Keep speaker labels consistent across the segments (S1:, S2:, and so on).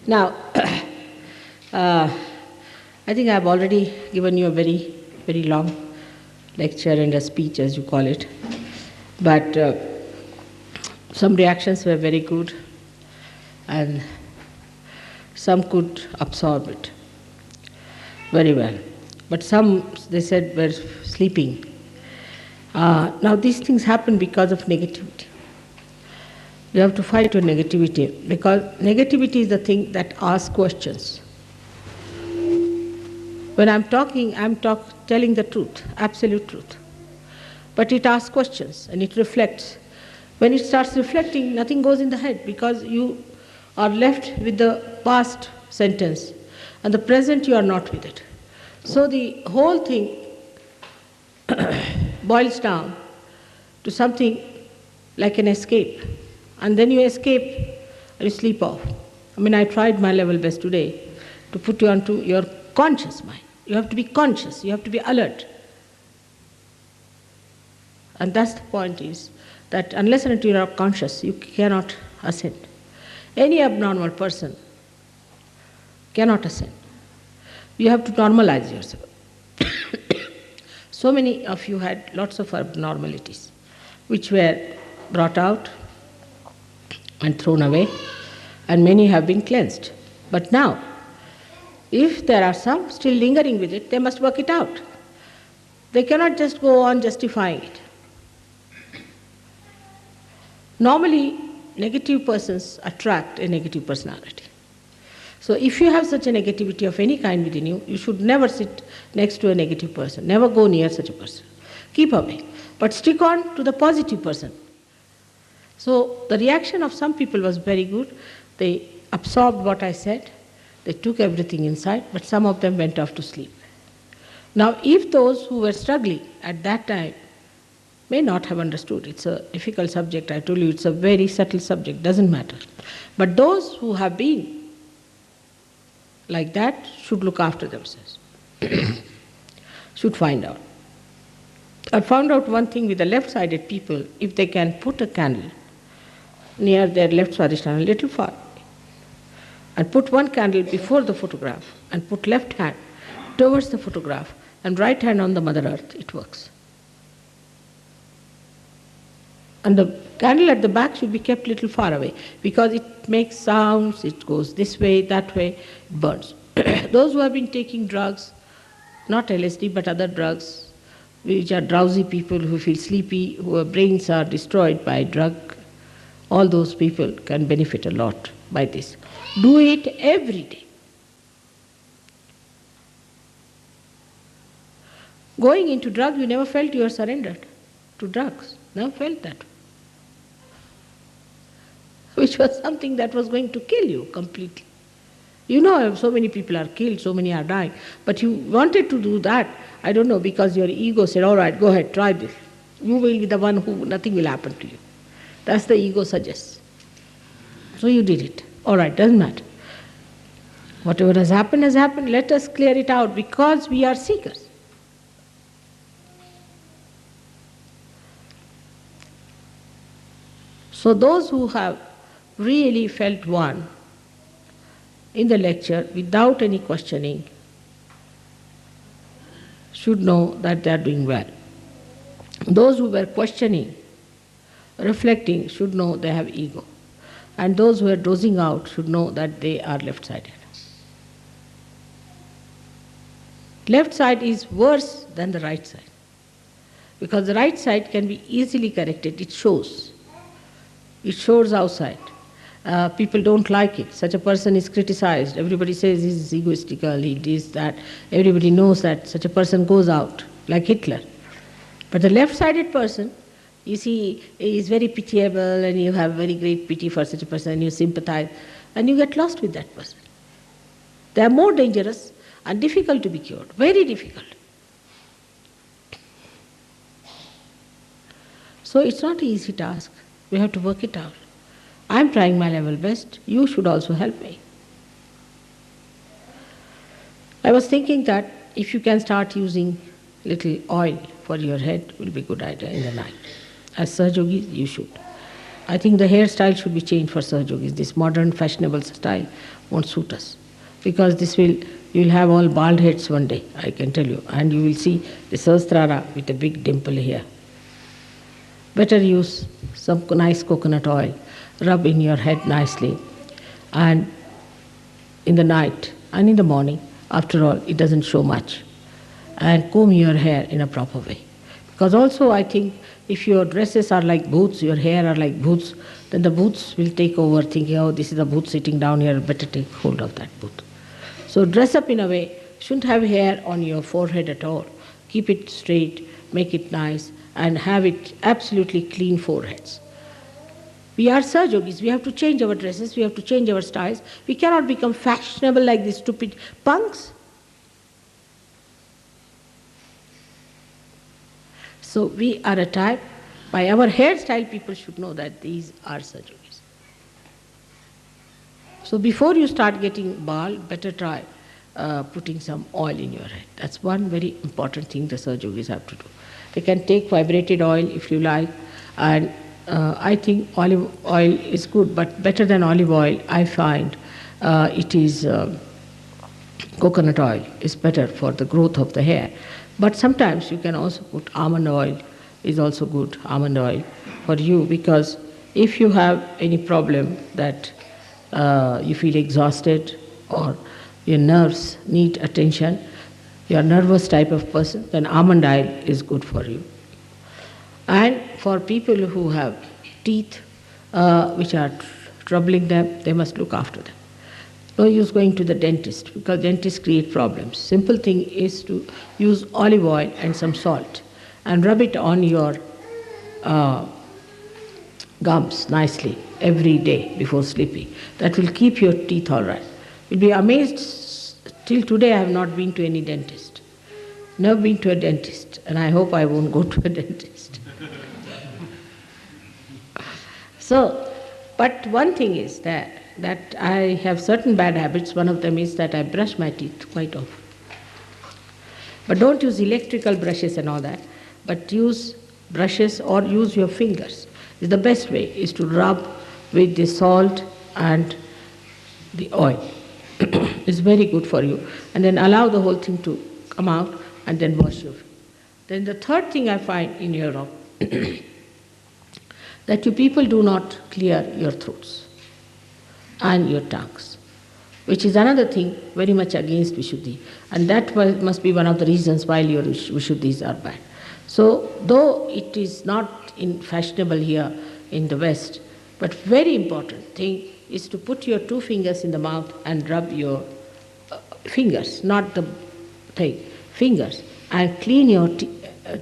S1: Now, I think I've already given you a very, very long lecture and a speech, as you call it. But some reactions were very good, and some could absorb it very well. But some, they said, were sleeping. Now, these things happen because of negativity. You have to fight your negativity, because negativity is the thing that asks questions. When I'm talking, telling the truth, absolute truth. But it asks questions and it reflects. When it starts reflecting, nothing goes in the head, because you are left with the past sentence and the present you are not with it. So the whole thing boils down to something like an escape. And then you escape and you sleep off. I mean, I tried my level best today to put you onto your conscious mind. You have to be conscious, you have to be alert. And that's the point, is that unless and until you are conscious, you cannot ascend. Any abnormal person cannot ascend. You have to normalize yourself. So many of you had lots of abnormalities, which were brought out and thrown away, and many have been cleansed. But now, if there are some still lingering with it, they must work it out. They cannot just go on justifying it. Normally, negative persons attract a negative personality. So if you have such a negativity of any kind within you, you should never sit next to a negative person, never go near such a person. Keep away. But stick on to the positive person. So the reaction of some people was very good. They absorbed what I said, they took everything inside, but some of them went off to sleep. Now, if those who were struggling at that time may not have understood, it's a difficult subject, I told you it's a very subtle subject, doesn't matter. But those who have been like that should look after themselves, should find out. I found out one thing with the left-sided people: if they can put a candle near their left swadhisthana, a little far, and put one candle before the photograph, and put left hand towards the photograph and right hand on the Mother Earth, it works. And the candle at the back should be kept a little far away, because it makes sounds, it goes this way, that way, it burns. Those who have been taking drugs, not LSD but other drugs, which are drowsy people who feel sleepy, whose brains are destroyed by drug, all those people can benefit a lot by this. Do it every day. Going into drug, you never felt you were surrendered to drugs. Never felt that. Which was something that was going to kill you completely. You know, so many people are killed, so many are dying. But you wanted to do that, I don't know, because your ego said, all right, go ahead, try this. You will be the one who, nothing will happen to you. That's the ego suggests. So you did it. All right, doesn't matter. Whatever has happened, let us clear it out, because we are seekers. So those who have really felt one in the lecture without any questioning should know that they are doing well. Those who were questioning, reflecting, should know they have ego. And those who are dozing out should know that they are left-sided. Left side is worse than the right side, because the right side can be easily corrected. It shows. It shows outside. People don't like it. Such a person is criticized. Everybody says he's egoistical, he does that. Everybody knows that such a person goes out, like Hitler. But the left-sided person, you see, is very pitiable, and you have very great pity for such a person, and you sympathize, and you get lost with that person. They are more dangerous and difficult to be cured, very difficult. So it's not an easy task. We have to work it out. I'm trying my level best. You should also help me. I was thinking that if you can start using little oil for your head, it will be a good idea in the night. As Sahajogis, you should. I think the hairstyle should be changed for Sahajogis. This modern fashionable style won't suit us, because you'll have all bald heads one day, I can tell you, and you will see the Sahasrara with a big dimple here. Better use some nice coconut oil, rub in your head nicely, and in the night and in the morning, after all, it doesn't show much, and comb your hair in a proper way. Because also I think if your dresses are like boots, your hair are like boots, then the boots will take over, thinking, oh, this is a boot sitting down here, better take hold of that boot. So dress up in a way, shouldn't have hair on your forehead at all. Keep it straight, make it nice, and have it absolutely clean foreheads. We are Sahajogis, we have to change our dresses, we have to change our styles. We cannot become fashionable like these stupid punks. So we are a type, by our hairstyle people should know that these are Sahajogis. So before you start getting bald, better try putting some oil in your head. That's one very important thing the Sahajogis have to do. They can take vibrated oil if you like, and I think olive oil is good, but better than olive oil, I find it is coconut oil is better for the growth of the hair. But sometimes you can also put almond oil, is also good, almond oil for you, because if you have any problem that you feel exhausted or your nerves need attention, you're a nervous type of person, then almond oil is good for you. And for people who have teeth which are troubling them, they must look after them. No use going to the dentist, because dentists create problems. Simple thing is to use olive oil and some salt and rub it on your gums nicely every day before sleeping. That will keep your teeth all right. You'll be amazed, till today I have not been to any dentist. Never been to a dentist, and I hope I won't go to a dentist. So, but one thing is that I have certain bad habits. One of them is that I brush my teeth quite often. But don't use electrical brushes and all that, but use brushes or use your fingers. The best way is to rub with the salt and the oil. It's very good for you. And then allow the whole thing to come out and then wash your feet. Then the third thing I find in Europe, that you people do not clear your throats and your tongues, which is another thing very much against Vishuddhi. And that must be one of the reasons why your Vishuddhis are bad. So, though it is not fashionable here in the West, but very important thing is to put your two fingers in the mouth and rub your fingers, not the thing, fingers, and clean your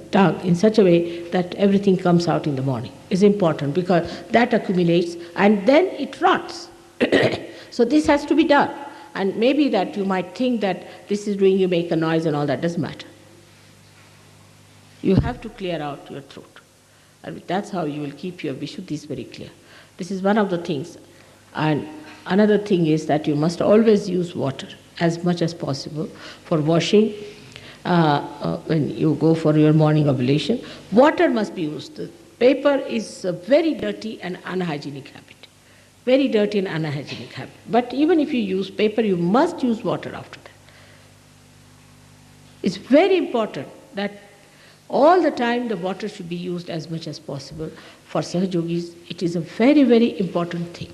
S1: tongue in such a way that everything comes out in the morning. Is important, because that accumulates and then it rots. So this has to be done. And maybe that you might think that this is doing you make a noise and all that, doesn't matter. You have to clear out your throat. And that's how you will keep your Vishuddhis very clear. This is one of the things. And another thing is that you must always use water as much as possible for washing. When you go for your morning oblation, water must be used. The paper is a very dirty and unhygienic habit. Very dirty and unhygienic habit. But even if you use paper, you must use water after that. It's very important that all the time the water should be used as much as possible. For Sahajogis, it is a very, very important thing.